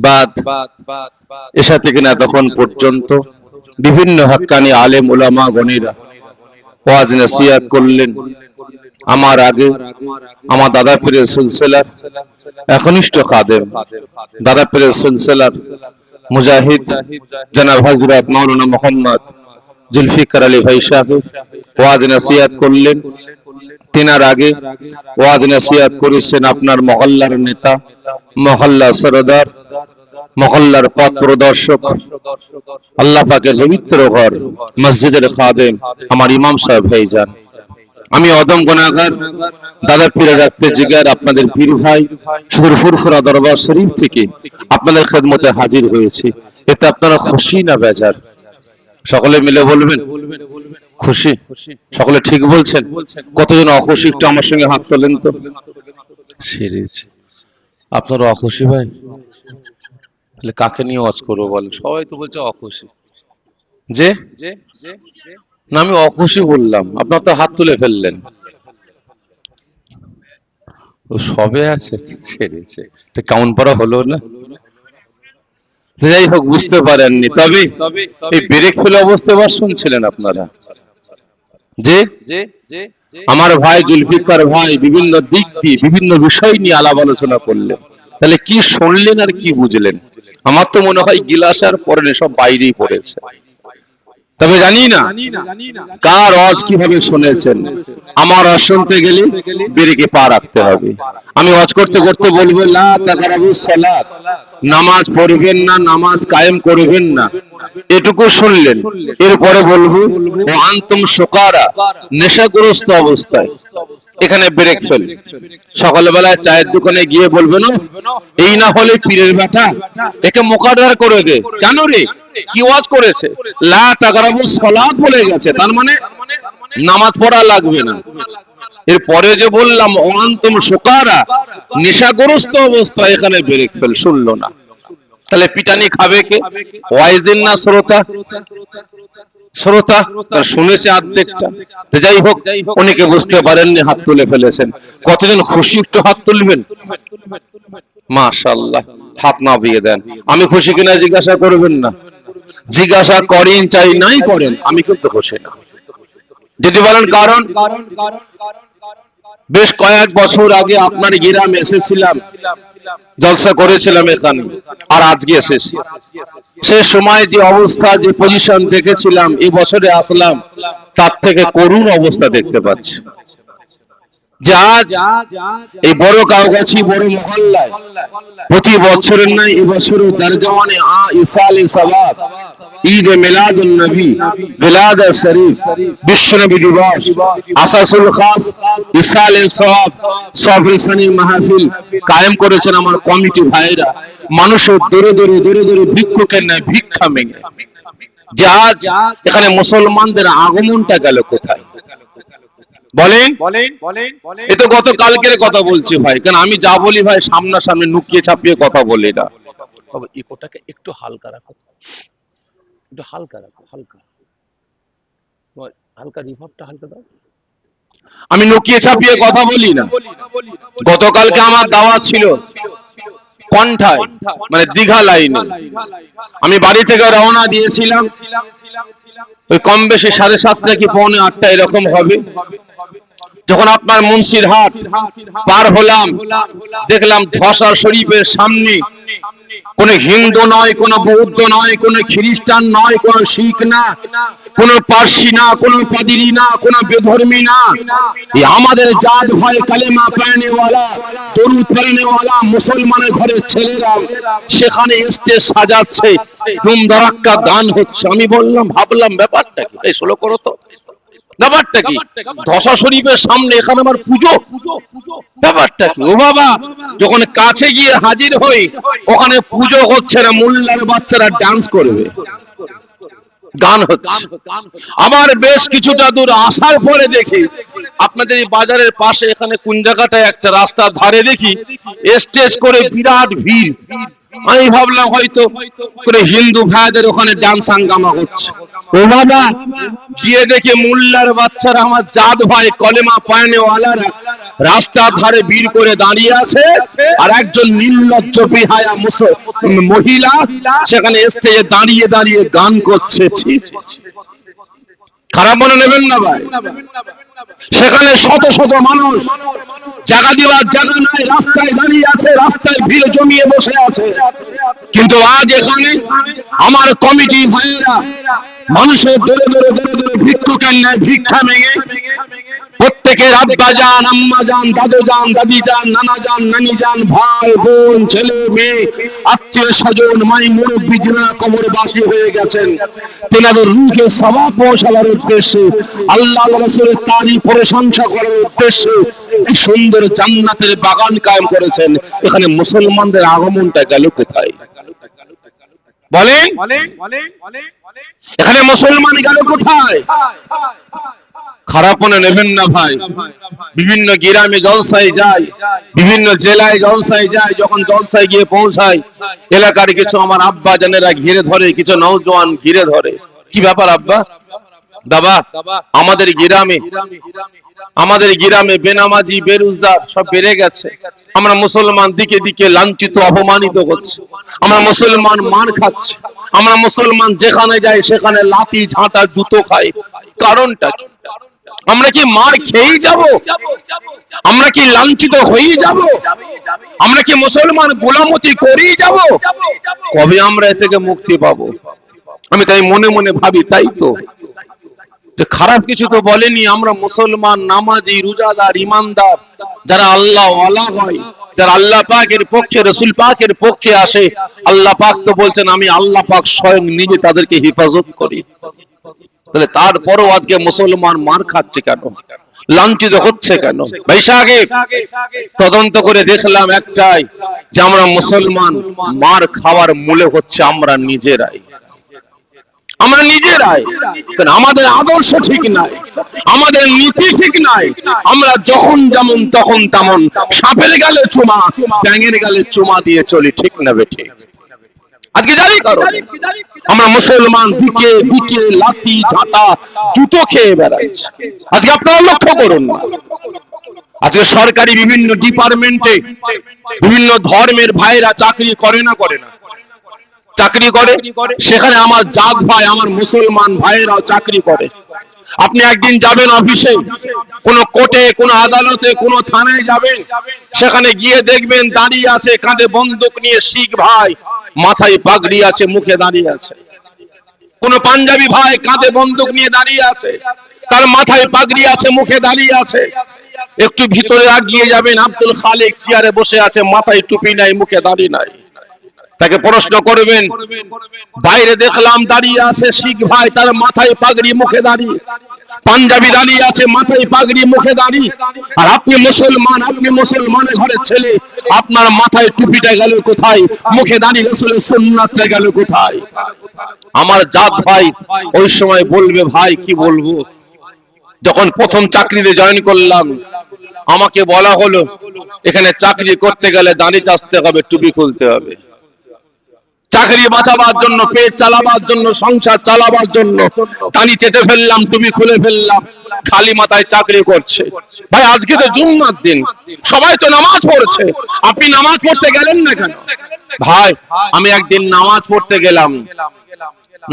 বাদ এসা থেকে না তখন পর্যন্ত বিভিন্ন হক্কানি আলেম উলামা গণীরা ওয়াজ নসিহত করলেন। আমার আগে আমার দাদা পীরের সিলসিলার একনিষ্ঠ খাদেম, দাদা পীরের সিলসিলার মুজাহিদ জনাব হযরত মাওলানা মোহাম্মদ জুলফিকার আলী ভাই সাহেব ওয়াজ নসিহত করলেন। তিনার আগে ওয়াজ নসিহত করেছেন আপনার মহল্লার নেতা, মহল্লা সরদার, মহল্লার পথ প্রদর্শক, আল্লাহ পাকের পবিত্র ঘর মসজিদের খাদেম আমার ইমাম সাহেব ভাইজান। আমি অদম গুনাহগার, দাদা পীরের রাখতে জিগার আপনাদের পীর ভাই সুদূর ফুরফুরা দরবার শরীফ থেকে আপনাদের খেদমতে হাজির হয়েছি। এতে আপনারা খুশি না বেজার? সকলে মিলে বলবেন খুশি। সকলে ঠিক বলছেন? কতজন অখুশি একটু আমার সঙ্গে হাত তোলেন তো। সিরিজ আপনারা অখুশি ভাই? তাহলে কাকে নিয়ে ওয়াজ করবো বলেন? সবাই তো বলছে অখুশি। যে না আমি অখুশি বললাম, আপনার তো হাত তুলে ফেললেন। সবে আছে সেরেছে, কেমন পড়া হলো না? যাই হোক, বুঝতে পারেননি। তবে এই ব্রেক ফেলে অবস্থা আবার শুনছিলেন আপনারা যে আমার ভাই জুলফিকার ভাই বিভিন্ন দিক দিয়ে বিভিন্ন বিষয় নিয়ে আলাপ আলোচনা করলেন। তাহলে কি শুনলেন আর কি বুঝলেন? আমার তো মনে হয় গিলাস আর পড়েনি, সব বাইরেই পড়েছে। তবে জানি না কার ওয়াজ কিভাবে শুনেছেন। আমার ওয়াজ শুনতে গেলে ব্রেকে পা রাখতে হবে। আমি ওয়াজ করতে করতে বলবো লা তাকরাবুস সালাত, নামাজ পড়বেন না, নামাজ কায়েম করবেন না, এটুকু শুনলেন। এরপরে বলবো ও আনতুম সুকারা, নেশাগ্রস্ত অবস্থায়, এখানে ব্রেক ফেল। সকালবেলায় চায়ের দোকানে গিয়ে বলবে না এই না হলে পীরের বেটা, একে মোকাদ্দার করে দে। কেন রে, কি ওয়াজ করেছে? লা তাকরাবুস সালাত বলে গেছে, তার মানে নামাজ পড়া লাগবে না। এরপরে যে বললাম ও আনতুম সুকারা, নেশাগ্রস্ত অবস্থায়, এখানে ব্রেক ফেল, শুনলো না। তাহলে পিটানি খাবে কে? ওয়াইজিন না শ্রোতা? শ্রোতা শুনেছে অর্ধেকটা। যাই হোক, অনেকে বুঝতে পারেননি, হাত তুলে ফেলেছেন। কতজন খুশি একটু হাত তুলবেন? মাশাআল্লাহ, হাত নামিয়ে দেন। আমি খুশি কিনা জিজ্ঞাসা করবেন না, জিজ্ঞাসা করেন চাই নাই করেন, আমি কিন্তু খুশি না। যদি বলেন কারণ, বেশ কয়েক বছর আগে আপনার গ্রামে এসেছিলাম, জলসা করেছিলাম এখানে, আর আজকে এসেছি। সে সময় যে অবস্থা, যে পজিশন দেখেছিলাম, এই বছরে আসলাম তার থেকে করুণ অবস্থা দেখতে পাচ্ছি। যে আজ এই বড় কাউগাছি বড় মহল্লায় প্রতি বছরের নাই এবছরও দরজওয়ানে ইসালে সওয়াব, ঈদ মিলাদুন নবী, মিলাদ শরীফ, বিশ্বনবী দিবস, আসাসুল খাস, ইসালে সওয়াব, সবরসানি মাহফিল কায়েম করেছেন আমার কমিটি ভাইরা। মানুষের দূরে দূরে দূরে দূরে ভিক্ষুকের ন্যায় ভিক্ষা মেঙে। যে আজ এখানে মুসলমানদের আগমনটা গেল কোথায় বলেন? এ তো গত কালকের কথা বলছি ভাই, কারণ আমি যা বলি ভাই সামনাসামনি নুকিয়ে ছাপিয়ে কথা বলি না। তবে ইকোটাকে একটু হালকা রাখো, একটু হালকা রাখো, হালকা হালকা রিভার্বটা হালকা দাও। আমি নুকিয়ে ছাপিয়ে কথা বলি না। গতকালকে আমার দাওয়াত ছিল কণ্ঠায়, মানে দীঘা লাইনে। আমি বাড়ি থেকে রওনা দিয়েছিলাম ওই কম বেশি 7:30 কি 7:45 এরকম হবে। যখন আপনার মুন্সিরহাট পার হলাম, দেখলাম ধসা শরীফের সামনে কোন হিন্দু নয়, কোন বৌদ্ধ নয়, কোন খ্রিস্টান নয়, কোন শিখ না, কোন পার্সি না, কোন পাদিরি না, কোন বেধর্মী না, আমাদের জাত ভাই কালেমা পড়নেওয়ালা, দরুদ পড়নেওয়ালা মুসলমানের ঘরের ছেলেরা সেখানে স্টেজ সাজাচ্ছে, ধুমধারাক্কা গান হচ্ছে। আমি বললাম, ভাবলাম ব্যাপারটা কি? এই ষোলো করো তো, ব্যাপারটা কি? ধসা শরীফের সামনে এখানে আমার পুজো, ব্যাপারটা কি? ও বাবা, যখন কাছে গিয়ে হাজির হই, ওখানে পুজো হচ্ছে না, মোল্লার বাচ্চারা ডান্স করবে, গান হচ্ছে। আমার বেশ কিছুটা দূর আসার পরে দেখি আপনাদের এই বাজারের পাশে এখানে কোন জায়গাটায় একটা রাস্তার ধারে দেখি স্টেজ করে বিরাট ভিড়। আমি ভাবলাম হয়তো করে হিন্দু ভাইদের ওখানে ডান্স হাঙ্গামা হচ্ছে। ও বাবা, গিয়ে দেখে মোল্লার বাচ্চারা, আমার জাত ভাই কলেমা পড়নেওয়ালারা রাস্তার ধারে ভিড় করে দাঁড়িয়ে আছে, আর একজন নির্লজ্জ বেহায়া মহিলা সেখানে স্টেজে দাঁড়িয়ে দাঁড়িয়ে গান করছে। খারাপ মনে নেবেন না ভাই। সেখানে শত শত মানুষ, জায়গা দেওয়ার জায়গা নাই, রাস্তায় দাঁড়িয়ে আছে, রাস্তায় ভিড় জমিয়ে বসে আছে। কিন্তু আজ এখানে আমার কমিটি ভাইয়েরা মানুষের দরে দরে দরে দরে ভিক্ষুকের ন্যায় ভিক্ষা ভেঙে প্রত্যেকের আব্বা যান, আম্মা যান, দাদু যান, দাদি যান, নানা যান, নানি যান, ভাই বোন, ছেলে মেয়ে, আত্মীয় স্বজন, মাই মুরব্বী যারা কবরবাসী হয়ে গেছেন, তেনাদের রূহে সওয়াব পৌঁছাবার উদ্দেশ্যে, আল্লাহ রাসূলের তারিফ প্রশংসা করার উদ্দেশ্যে এই সুন্দর জান্নাতের বাগান কায়েম করেছেন। এখানে মুসলমানদের আগমনটা গেল কোথায় বলেন? এখানে মুসলমান গেল কোথায়? খারাপ মনে নেবেন না ভাই। বিভিন্ন গ্রামে জলসায় যায়, বিভিন্ন জেলায় জলসায় যায়, যখন জলসায় গিয়ে পৌঁছায় এলাকার কিছু আমার আব্বা জানেরা ঘিরে ধরে, কিছু নওজোয়ান ঘিরে ধরে। কি ব্যাপার আব্বা? দাদা, আমাদের গ্রামে বেনামাজি বেরোজগার সব বেড়ে গেছে। আমরা মুসলমান দিকে দিকে লাঞ্ছিত অপমানিত হচ্ছে, আমরা মুসলমান মার খাচ্ছি, আমরা মুসলমান যেখানে যাই সেখানে লাঠি ঝাঁটা জুতো খাই। কারণটা কি? আমরা কি মার খেয়েই যাব? আমরা কি লাঞ্ছিত হয়েই যাব? আমরা কি মুসলমান গোলামতি করেই যাব? কবে আমরা এ থেকে মুক্তি পাবো? আমি তাই মনে মনে ভাবি, তাই তো খারাপ কিছু তো বলেনি। আমরা মুসলমান, নামাজি, রোজাদার, ইমানদার, যারা আল্লাহ ওয়ালা হয়, যারা আল্লাহ পাকের পক্ষে, রাসূল পাকের পক্ষে আসে, আল্লাহ পাক তো বলছেন আমি আল্লাহ পাক স্বয়ং নিজে তাদেরকে হেফাজত করি। তাহলে তারপরও আজকে মুসলমান মার খাচ্ছে কেন, লাঞ্ছিত হচ্ছে কেন? বৈশাখে তদন্ত করে দেখলাম একটাই, যে আমরা মুসলমান মার খাওয়ার মূলে হচ্ছে আমরা নিজেরাই। আমাদের আদর্শ ঠিক নাই, আমাদের নীতি ঠিক নাই। আমরা যখন যেমন তখন তেমন, সাপের গালে চুমা, ব্যাঙের গালে চুমা দিয়ে চলি, ঠিক না বেঠিক? আজকে জানি কারণ আমরা মুসলমান দিকে দিকে লাঠি ঝাঁটা জুতো খেয়ে বেড়াচ্ছি। আজকে আপনারা লক্ষ্য করুন না, আজকে সরকারি বিভিন্ন ডিপার্টমেন্টে বিভিন্ন ধর্মের ভাইরা চাকরি করে না? চাকরি করে। সেখানে আমার জাত ভাই, আমার মুসলমান ভাইয়েরাও চাকরি করে। আপনি একদিন যাবেন অফিসে, কোন কোর্টে, কোন আদালতে, কোন থানায় যাবেন, সেখানে গিয়ে দেখবেন দাঁড়িয়ে আছে কাঁধে বন্দুক নিয়ে শিখ ভাই, মাথায় পাগড়ি আছে, মুখে দাঁড়িয়ে আছে। কোন পাঞ্জাবি ভাই কাঁধে বন্দুক নিয়ে দাঁড়িয়ে আছে, তার মাথায় পাগড়ি আছে, মুখে দাঁড়িয়ে আছে। একটু ভিতরে আগিয়ে যাবেন, আব্দুল খালেক চেয়ারে বসে আছে, মাথায় টুপি নাই, মুখে দাঁড়ি নাই। তাকে প্রশ্ন করবেন, বাইরে দেখলাম দাঁড়িয়ে আছে শিখ ভাই, তার মাথায় পাগড়ি, মুখে দাঁড়ি। পাঞ্জাবি দাঁড়িয়ে আছে, মাথায় পাগড়ি, মুখে দাঁড়ি। আর আপনি মুসলমান, আপনি মুসলমানের ঘরের ছেলে, আপনার মাথায় টুপিটা গেল কোথায়? মুখে দাঁড়ি রাসূলের সুন্নাতটা গেল কোথায়? আমার জাত ভাই ওই সময় বলবে, ভাই কি বলবো, যখন প্রথম চাকরিতে জয়েন করলাম আমাকে বলা হলো এখানে চাকরি করতে গেলে দাঁড়ি চাচতে হবে, টুপি খুলতে হবে। চাকরি বাঁচাবার জন্য, পেট চালাবার জন্য, সংসার চালাবার জন্য দাঁড়ি চেঁচে ফেললাম, টুপি খুলে ফেললাম, খালি মাথায় চাকরি করছে। ভাই আজকে তো জুম্মার দিন, সবাই তো নামাজ পড়ছে, আপনি নামাজ পড়তে গেলেন না কেন? ভাই আমি একদিন নামাজ পড়তে গেলাম,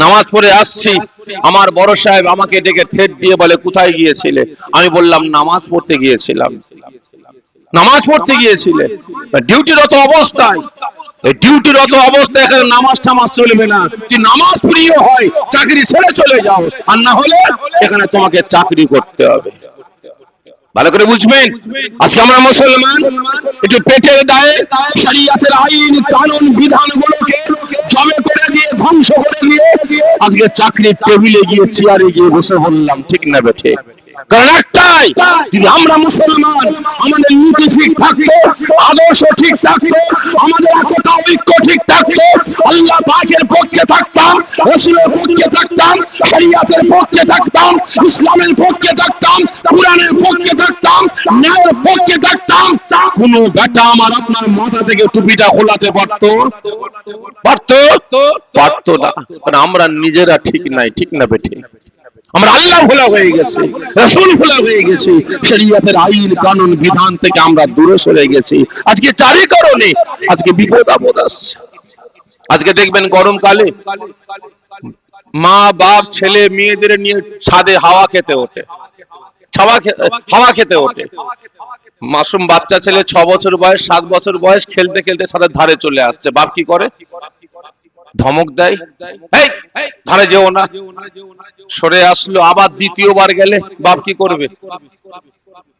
নামাজ পড়ে আসছি, আমার বড় সাহেব আমাকে ডেকে ঠেট দিয়ে বলে, কোথায় গিয়েছিলে? আমি বললাম নামাজ পড়তে গিয়েছিলাম। নামাজ পড়তে গিয়েছিলে? ডিউটিরত অবস্থায়, ডিউটিরত অবস্থায় এখানে নামাজ টামাজ চলবে না। যদি নামাজ প্রিয় হয় চাকরি ছেড়ে চলে যাও, আর না হলে এখানে তোমাকে চাকরি করতে হবে। ভালো করে বুঝবেন, আজকে আমরা মুসলমান একটু পেটের দায়ে শরীয়তের আইন কানুন বিধানগুলোকে জমে করে দিয়ে, ধ্বংস করে দিয়ে আজকে চাকরির টেবিলে গিয়ে, চেয়ারে গিয়ে বসে বললাম, ঠিক না বেঠিক? কারণ একটাই, যদি আমরা মুসলমান, আমাদের নীতি ঠিক থাকতো, আদর্শ ঠিক থাকতো, আমাদের একতা ঐক্য ঠিক থাকতো, আল্লাহ পাকের পক্ষে থাকতাম, রাসূলের পক্ষে থাকতাম, শরীয়তের পক্ষে থাকতাম, ইসলামের পক্ষে থাকতাম, কুরআনের পক্ষে থাকতাম, ন্যায়ের পক্ষে থাকতাম, কোন বেটা আমার আপনার মাথা থেকে টুপিটা খোলাতে পারতো না। কারণ আমরা নিজেরা ঠিক নাই, ঠিক না বেঠিক? আমরা আল্লাহ ভোলা হয়ে গেছি, রাসূল ভোলা হয়ে গেছি, শরীয়তের আইন কানুন বিধান থেকে আমরা দূরে সরে গেছি। আজকে চারি কারণে আজকে বিপদ আপদ আসছে। আজকে দেখবেন গরমকালে মা বাপ ছেলে মেয়েদের নিয়ে ছাদে হাওয়া খেতে ওঠে, হাওয়া খেতে ওঠে। মাসুম বাচ্চা ছেলে 6 বছর বয়স 7 বছর বয়স খেলতে খেলতে ছাদের ধারে চলে আসছে, বাপ কি করে? ধমক দেয়, এই ধারে যেও না। সরে আসলো, আবার দ্বিতীয়বার গেলে বাপ কি করবে?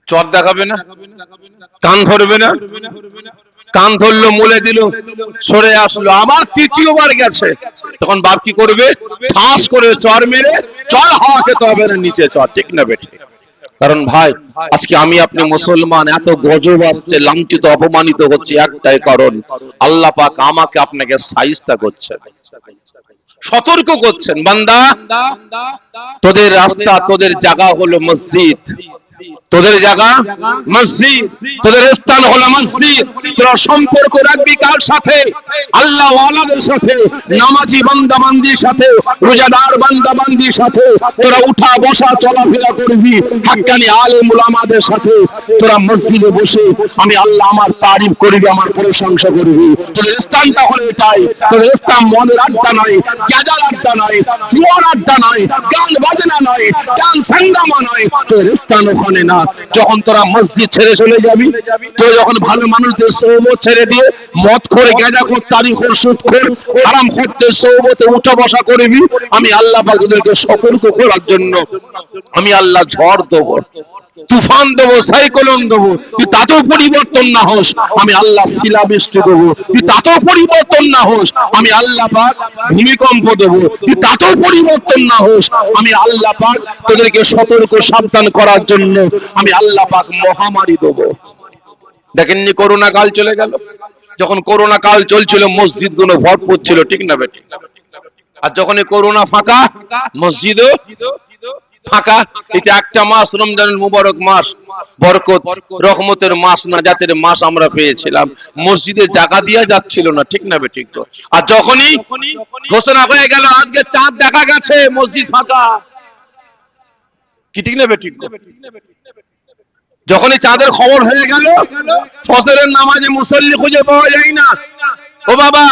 চর দেখাবে না? কান ধরবে না? কান ধরলো, মুলে দিল, সরে আসলো, আবার তৃতীয়বার গেছে, তখন বাপ কি করবে? ঠাস করে চর মেরে, চল হাওয়া খেতে হবে না, নিচে চর। ঠিক না বেঠে? কারণ ভাই আজকে আমি আপনি মুসলমান এত গজব আসছে, লাঞ্ছিত অপমানিত হচ্ছে, একটাই কারণ আল্লাহ পাক আমাকে আপনাকে শায়েস্তা করছেন, সতর্ক করছেন, বান্দা তোদের রাস্তা তোদের জায়গা হলো মসজিদ, তোদের জায়গা মসজিদ, তোদের স্থান হলো মসজিদ। তোরা সম্পর্ক রাখবি কার সাথে? আল্লাহ ওয়ালাদের সাথে, নামাজি বান্দা বান্দির সাথে, রোজাদার বান্দা বান্দির সাথে। তোরা উঠা বসা চলাফেরা করবি হাক্কানি আলেম উলামাদের সাথে। তোরা মসজিদে বসে আমি আল্লাহ আমার তারিফ করবি, আমার প্রশংসা করবি। তোদের স্থানটা হলো এটাই। তোদের স্থান মদের আড্ডা নয়, গাঁজার আড্ডা নয়, জুয়ার আড্ডা নয়, গান বাজনা নয়, গান সাঙ্গামা নয়। তোদের স্থান ওখানে না। যখন তোরা মসজিদ ছেড়ে চলে যাবি, তো যখন ভালো মানুষদের সোহবত ছেড়ে দিয়ে মদ করে গাঁজা করে তারিখ করে সুদ করে হারাম খোরদের সোহবতে উঠা বসা করবি, আমি আল্লাহ পাক তোদেরকে সতর্ক করার জন্য আমি আল্লাহ ঝড় দেবো, তুফান দেবো, সাইক্লোন দেবো। তুই তাতেও পরিবর্তন না হোস, আমি আল্লাহ শিলাবৃষ্টি দেবো। তুই তাতেও পরিবর্তন না হোস, আমি আল্লাহ পাক ভূমিকম্প দেবো। তুই তাতেও পরিবর্তন না হোস, আমি আল্লাহ পাক তোদেরকে সতর্ক সাবধান করার জন্য আমি আল্লাহ পাক মহামারী দেবো। দেখেননি করোনা কাল চলে গেল, যখন করোনা কাল চলছিল মসজিদ গুলো ভরপুর ছিল, ঠিক না বেটি? আর যখন করোনা ফাঁকা, মসজিদও ফাঁকা। এটা একটা মাস রমজানুল মুবারক মাস, বরকত রহমতের মাস, নাজাতের মাস আমরা পেয়েছিলাম। মসজিদে জায়গা দিয়া যাচ্ছিল না, ঠিক না বেঠিক? আর যখনই ঘোষণা হয়ে গেল আজকে চাঁদ দেখা গেছে, মসজিদ ফাঁকা, কি ঠিক না বেঠিক? যখনই চাঁদের খবর হয়ে গেল, ফজরের নামাজে মুসল্লি খুঁজে পাওয়া যায় না। ও বাবা,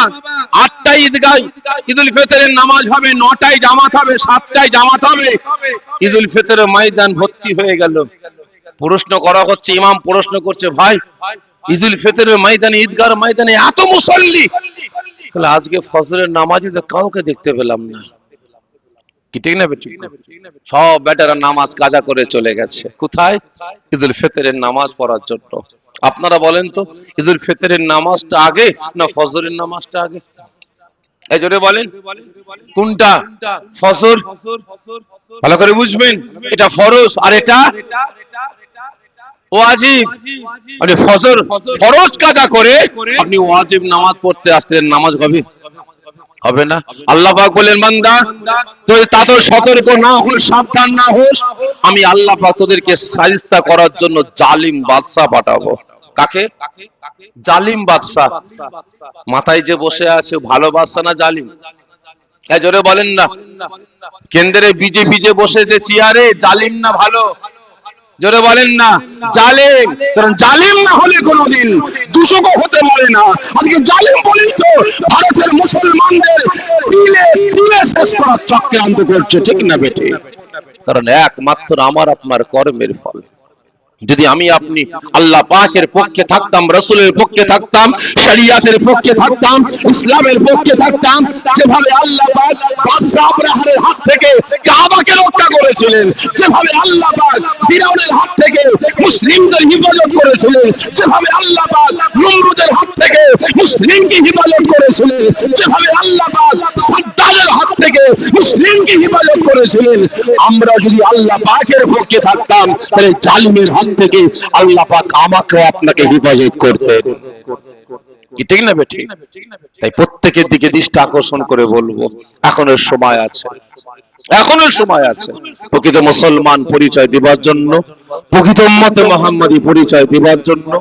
8টায় ঈদগাহ ঈদুল ফিতরের নামাজ হবে, 9টায় জামাত হবে, 7টায় জামাত হবে, ঈদুল ফিতরের ময়দান ভর্তি হয়ে গেল। প্রশ্ন করা হচ্ছে, ইমাম প্রশ্ন করছে, ভাই ঈদুল ফিতরের ময়দানে, ঈদগাহর ময়দানে এত মুসল্লি, আজকে ফজরের নামাজে তো কাউকে দেখতে পেলাম না, কি ঠিক না বেঠিক? সব বেটারা নামাজ কাজা করে চলে গেছে কোথায়? ঈদুল ফিতরের নামাজ পড়ার জন্য। আপনারা বলেন তো, ঈদুল ফিতরের নামাজটা আগে না ফজরের নামাজটা আগে? এই জোরে বলেন, কোনটা ফজর? ভালো করে বুঝবেন, এটা ফরজ আর এটা ওয়াজিব। মানে ফজর ফরজ কাজা করে আপনি ওয়াজিব নামাজ পড়তে আসলেন, নামাজ হবে? হবে না। আল্লাহ পাক বলেন, বান্দা তুই তাতে সতর্ক না হোস, সাবধান না হোস, আমি আল্লাহ পাক তোদেরকে শায়েস্তা করার জন্য জালিম বাদশা পাঠাবো। কাকে? জালিম বাদশা। মাথায় যে বসে আছে ভালো বাদশা না জালিম? এই জোরে বলেন না। কেন্দ্রে বিজেপি যে বসেছে চেয়ারে, জালিম না ভালো? জোরে বলেন না। জালিম। কারণ জালিম না হলে কোনোদিন দূষকও হতে পারে না। আজকে জালিম বলেই তো ভারতের মুসলমানদের তিলে তিলে শেষ করার চক্রান্ত করছে, ঠিক না বেটে? কারণ একমাত্র আমার আপনার কর্মের ফল। যদি আমি আপনি আল্লাহ পাকের পক্ষে থাকতাম, রাসূলের পক্ষে থাকতাম, শরিয়াতের পক্ষে থাকতাম, ইসলামের পক্ষে থাকতাম, যেভাবে আল্লাহ পাক বাদশা আবরাহার হাত থেকে কাবাকে রক্ষা করেছিলেন, যেভাবে আল্লাহ পাক ফিরাউনের হাত থেকে মুসলিমদের হিফাজত করেছিলেন, যেভাবে আল্লাহ পাক নমরুদের হাত থেকে মুসলিমকে হিফাজত করেছিলেন, যেভাবে আল্লাহ পাক সাদ্দামের হাত থেকে মুসলিমকে হিফাজত করেছিলেন, আমরা যদি আল্লাহ পাকের পক্ষে থাকতাম, তাহলে জালিমের হাত থেকে আল্লাহ পাক আমাকে আপনাকে হিফাজত করতেন, কি ঠিক না বেঠিক? তাই প্রত্যেকের দিকে দৃষ্টি আকর্ষণ করে বলবো, এখনো সময় আছে, এখনো সময় আছে প্রকৃত মুসলমান পরিচয় দেবার জন্য, প্রকৃত উম্মতে মুহাম্মাদী পরিচয় দেবার জন্য।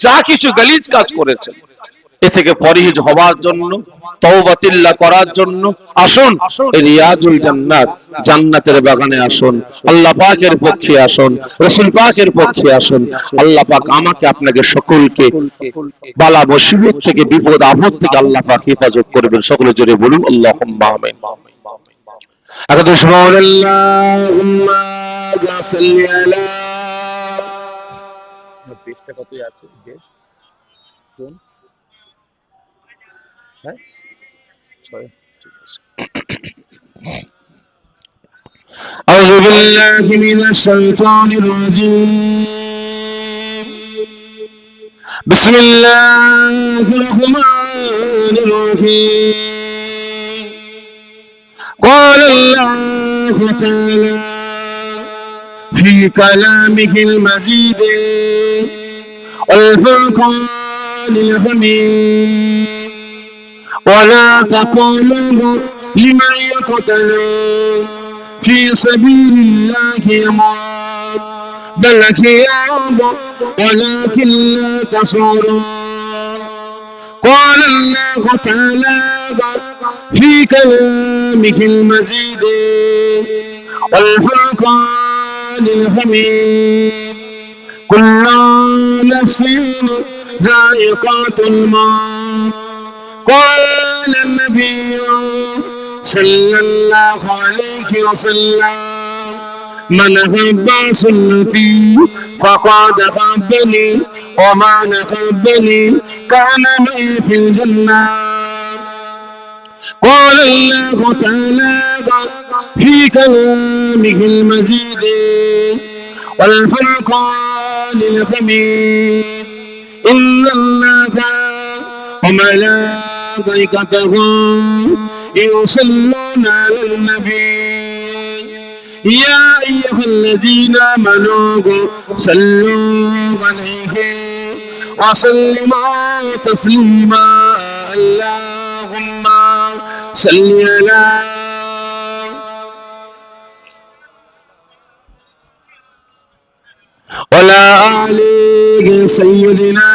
যা কিছু গালিজ কাজ করেছেন এ থেকে পরহেজ হওয়ার জন্য, তওবাতিল্লাহ করার জন্য আসুন রিয়াজুল জান্নাত, জান্নাতের বাগানে আসুন, আল্লাহ পাকের পক্ষে আসুন, রাসূল পাকের পক্ষে আসুন। আল্লাহ পাক আমাকে আপনাকে সকলকে বালা মুসিবত থেকে, বিপদ আপদ থেকে আল্লাহ পাক হেফাজত করবেন। সকলে জোরে বলুন আল্লাহুম্মা আমিন। এখন সুবহানাল্লাহুম্মা সাল্লি আলা, বেশটা কতই আছে বেশ কোন, হ্যাঁ 6, ঠিক আছে। আউযু বিল্লাহি মিনাশ শাইতানির রাজীম, বিসমিল্লাহির রহমানির রহিম। قال الله تعالى في كلامه المجيد والفرقان الحميد ولا تقولوا لمن يقتل في سبيل الله أموات بل أحياء ولكن لا تشعرون. قال الله تعالى في كلامه المجيد والفرقان الحميد كل نفس ذائقة الموت. قال النبي صلى الله عليه وسلم من أحب سنتي فقد أحبني ومن أحبني كان معي في الجنة. قال الله تعالى في كلامه المجيد والفرقان الحميد إن الله وملائكته يصلون على النبي يا أيها الذين آمنوا صلوا عليه وسلموا تسليما. اللهم صل على وعلى آل سيدنا।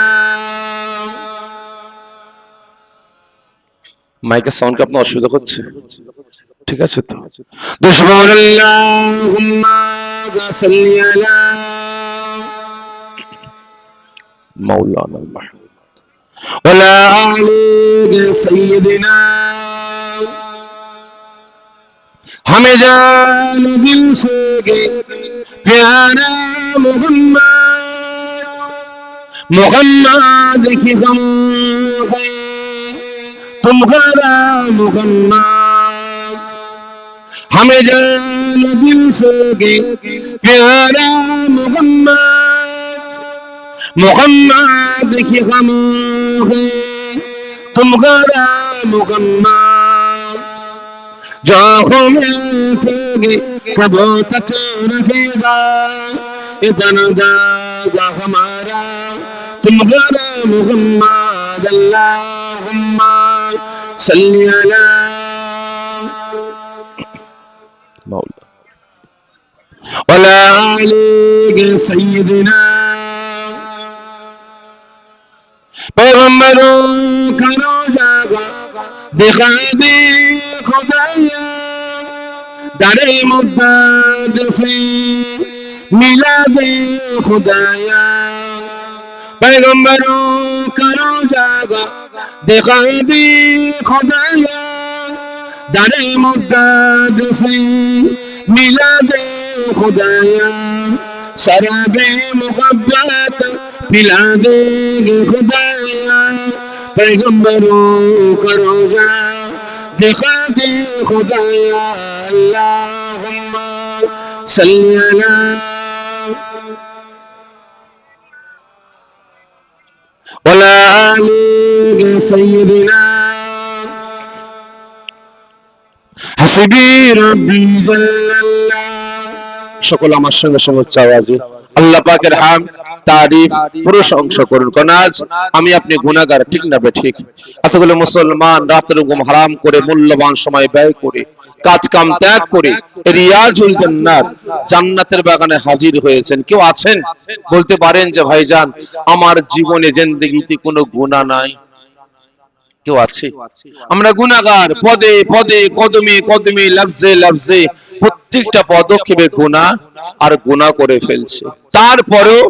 মাইকের সাউন্ড কি আপনার অসুবিধা হচ্ছে? ঠিক আছে তো? আল্লাহুম্মা সাল্লি আলা মাওলানা মুহাম্মদ ওয়ালা আলি সাইয়্যিদিনা। हमें जान दिल से प्यारा मोहम्मद, मोहम्मद की हम है तुम्हारा मोहम्मद। हमें जान दिल से प्यारा मोहम्मद, मोहम्मद की हम है तुम्हारा मोहम्मद। जहाँ में थे कब तक रहेगा इतना दागा हमारा तुम्हारा मोहम्मद। अल्लाहुम्मा सल्ली अला मौला वला आली सय्यिदिना। पैगंबरों का रोज़ा दिखा दे खुदाया दरे मुद्दत से मिला दे खुदाया। पैगंबरों का रोज़ा दिखा दे खुदाया दरे मुद्दत से मिला दे खुदाया। शराबे मुहब्बत पिला दे खुदाया। पैगंबरों का रोज़ा दिखा दे खुदाया। अल्लाहुम्मा सल्ली अला वला आली सय्यिदिना। হাসিবি রব্বি জাল্লাল্লাহ। সকল আমার সঙ্গে সমুচ্চ আওয়াজে আল্লাহ পাকের হামদ তারিফ প্রশংসা করুন। কারণ আজ আমি আপনি গুনাহগার, ঠিক না ঠিক? এতগুলো মুসলমান রাতের ঘুম হারাম করে মূল্যবান সময় ব্যয় করে কাজ কাম ত্যাগ করে রিয়াজুল জান্নাত, জান্নাতের বাগানে হাজির হয়েছেন। কেউ আছেন বলতে পারেন যে ভাইজান আমার জীবনে জিন্দেগিতে কোনো গুনাহ নাই? কেউ আছে? আমরা গুনাহগার, পদে পদে কদমে কদমে লফজে লফজে প্রত্যেকটা পদক্ষেপে গুনাহ আর গুনাহ করে ফেলছে। তারপরেও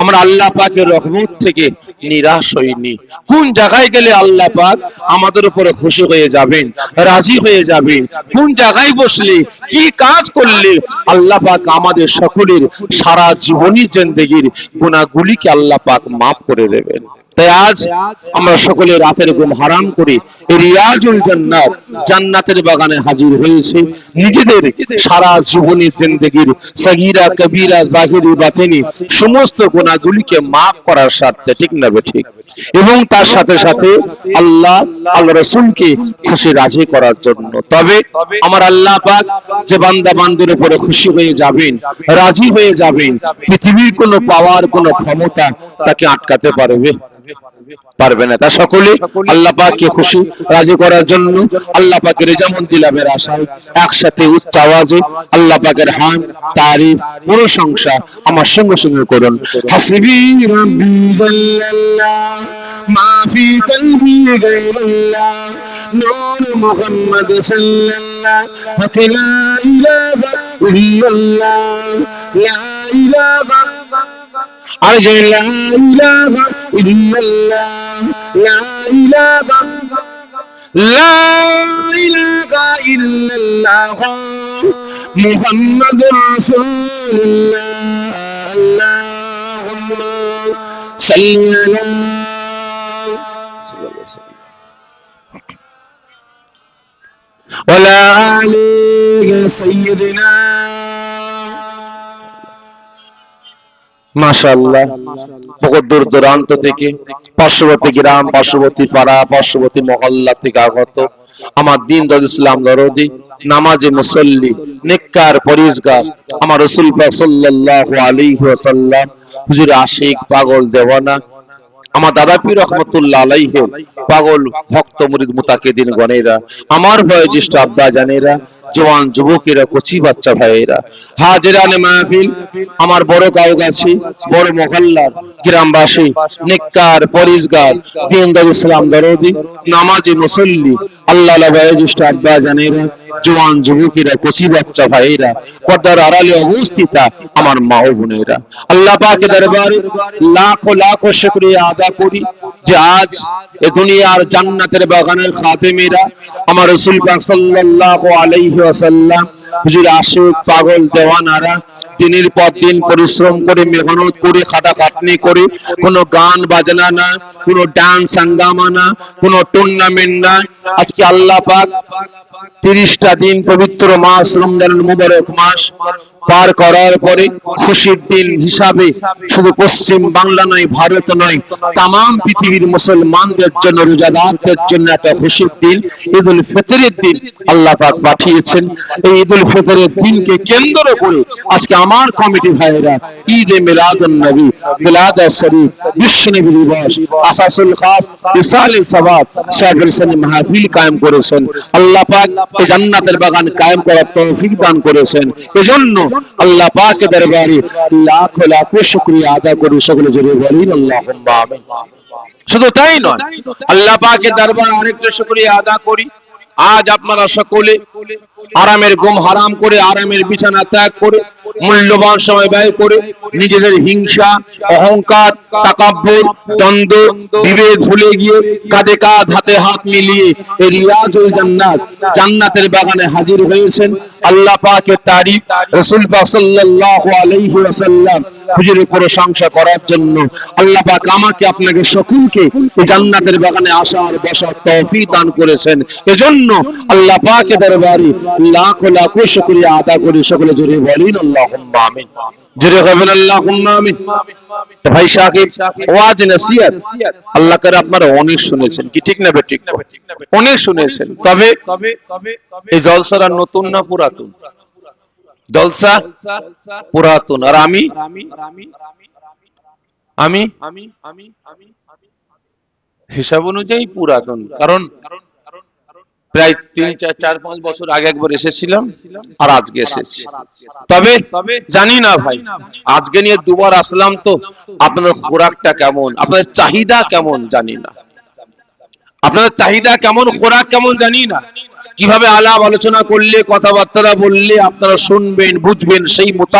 আমরা আল্লাহ পাকের রহমত থেকে নিরাশ হইনি। কোন জায়গায় গেলে আল্লাহ পাক আমাদের উপরে খুশি হয়ে যাবেন, রাজি হয়ে যাবেন, কোন জায়গায় বসলে কি কাজ করলে আল্লাহ পাক আমাদের সকলের সারা জীবনী জিন্দেগির গুনাহগুলিকে আল্লাহ পাক মাফ করে দেবেন। তাই আজ আমরা সকলে রাতের ঘুম হারাম করে রিয়াজুল জান্নাত, জান্নাতের বাগানে হাজির হয়েছে নিজেদের সারা জীবনের জিন্দেগির সগীরা কবিরা জাহিরি বাতিনি সমস্ত গুনাহগুলিকে মাফ করার স্বার্থে, ঠিক না ঠিক? এবং তার সাথে সাথে আল্লাহ রাসূলকে খুশি রাজি করার জন্য। তবে আমার আল্লাহ পাক যে বান্দা বান্দির উপরে খুশি হয়ে যাবেন, রাজি হয়ে যাবেন, পৃথিবীর কোনো পাওয়ার কোনো ক্ষমতা তাকে আটকাতে পারবে না। তা সকলে আল্লাহ পাককে খুশি রাজি করার জন্য আল্লাহ পাকের রেজামন্দি লাভের আশায় একসাথে উচ্চ আওয়াজে আল্লাহ পাকের হামদ, তারিফ, প্রশংসা আমার সঙ্গে সঙ্গে করুন। হাসবি রাব্বি জাল্লাল্লাহ মা ফি কলবি গায়রুল্লাহ নূর মুহাম্মদ সাল্লাল্লাহ হক লা ইলাহা ইল্লাল্লাহ লা ইলাহা আর যে লা ইলাহা ইল্লাল্লাহ লা ইলাহা ইল্লাল্লাহ মুহাম্মাদুর রাসূলুল্লাহ আল্লাহুম্মা সাল্লি আলা ওয়া লা আলি সাইয়্যিদিনা মাশাআল্লাহ। বহুত দূর দূরান্ত থেকে, পার্শ্ববর্তী গ্রাম, পার্শ্ববর্তী পাড়া, পার্শ্ববর্তী মহল্লা থেকে আগত আমার দিন দাদ ইসলাম দরদি, নামাজি মুসল্লি, নেককার পরিজগার আমার রাসূল পাক সাল্লাল্লাহু আলাইহি ওয়াসাল্লাম হুজুর আশিক, পাগল, দেওয়ানা আমার দাদা পীর রহমাতুল্লাহ আলাইহি পাগল ভক্ত মুরিদ মুতাকিদিন গণেরা, আমার বয়োজ্যেষ্ঠ আব্বা জানেরা, জওয়ান যুবকেরা, কচি বাচ্চা ভাইয়েরা, হাজিরানে মাহফিল, আমার বড় গাওগাছি, বড় মহল্লার গ্রামবাসী, নেককার পরিজগার দিনদার ইসলাম দরদি, নামাজি মুসল্লি, আল্লাহ বয়োজ্যেষ্ঠ আব্বা জানেরা, জওয়ান যুবকেরা, কচি বাচ্চা ভাইয়েরা, পর্দার আড়ালে অবস্থিতা আমার মা ও বোনেরা, আল্লাহ পাকের দরবারে লাখো লাখো শুকরিয়া আদা করি যে আজ এই দুনিয়ার জান্নাতের বাগানের খাদেমেরা আমার রাসূল পাক সাল্লাল্লাহু আলাইহি ওয়াসাল্লাম হুজুর আশিক, পাগল, দেওয়ানারা দিনের পর দিন পরিশ্রম করে, মেহনত করে, খাটাখাটনি করে, কোনো গান বাজনা না, কোনো ডান্স হাঙ্গামা না, কোনো টুর্নামেন্ট না, আজকে আল্লাহ পাক 30টা দিন পবিত্র মাস রমজানুল মুবারক মাস পার করার পরে খুশির দিন হিসাবে শুধু পশ্চিম বাংলা নয়, ভারত নয়, তাম পৃথিবীর মুসলমানদের জন্য, রোজাদারদের জন্য একটা খুশির দিন ঈদুল ফিতরের দিন আল্লাহ পাক পাঠিয়েছেন। এই ঈদুল ফিতরের দিনকে কেন্দ্র করে আজকে আমার কমিটি ভাইয়েরা ঈদে মিলাদুন নবী, মিলাদুস শরীফ, বিশ্বনবী দিবস, আসাসুল খাস, ইসালে সওয়াব, শাহরিসানি মাহফিল কায়েম করেছেন। আল্লাহ পাক এই জান্নাতের বাগান কায়েম করার তৌফিক দান করেছেন। এজন্য আল্লাহ পাকের দরবারে লাখো লাখো শুকরিয়া আদা করি, সকলে জোরে বলেন আল্লাহুম্মা আমিন। শুধু তাই নয়, আল্লাহ পাকের দরবারে আরেকটা শুকরিয়া আদা করি, আজ আপনারা সকলে আরামের ঘুম হারাম করে, আরামের বিছানা ত্যাগ করে, মূল্যবান সময় ব্যয় করে নিজেদের হিংসা, অহংকার, তাকাব্বুর, দ্বন্দ্ব, বিভেদ ভুলে গিয়ে কাঁধে কাঁধ, হাতে হাত মিলিয়ে এই রিয়াজুল জান্নাত, জান্নাতের বাগানে হাজির হয়েছেন। আল্লাহ পাকের তারিফ, রাসূল পাক সাল্লাল্লাহু আলাইহি ওয়াসাল্লাম হুজুরের প্রশংসা করার জন্য আল্লাহ পাক আমাকে আপনাকে সকলকে এই জান্নাতের বাগানে আসার বসার তৌফিক দান করেছেন। এজন্য আল্লাহ পাকের দরবারে লাখো লাখো শুকরিয়া আদা করি, সকলে জোরে বলেন আল্লাহুম্মা আমিন। জোরে বলেন আল্লাহুম্মা আমিন। তো ভাই সাকিব, ওয়াজ নসিহত আল্লাহ করে আপনারা অনেক শুনেছেন, কি ঠিক না বেঠিক? অনেক শুনেছেন। তবে এই জলসারা নতুন না পুরাতন? জলসা পুরাতন। আর আমি হিসাব অনুযায়ী পুরাতন, কারণ প্রায় 3-4-5 বছর আগে একবার এসেছিলাম আর আজকে এসেছি। তবে জানি না ভাই, আজকে নিয়ে দুবার আসলাম, তো আপনাদের খোরাকটা কেমন, আপনাদের চাহিদা কেমন জানি না। আপনাদের চাহিদা কেমন, খোরাক কেমন জানি না, কিভাবে আলাপ আলোচনা করলে, কথাবার্তা বললে আপনারা শুনবেন, বুঝবেন, সেই মোতাবেক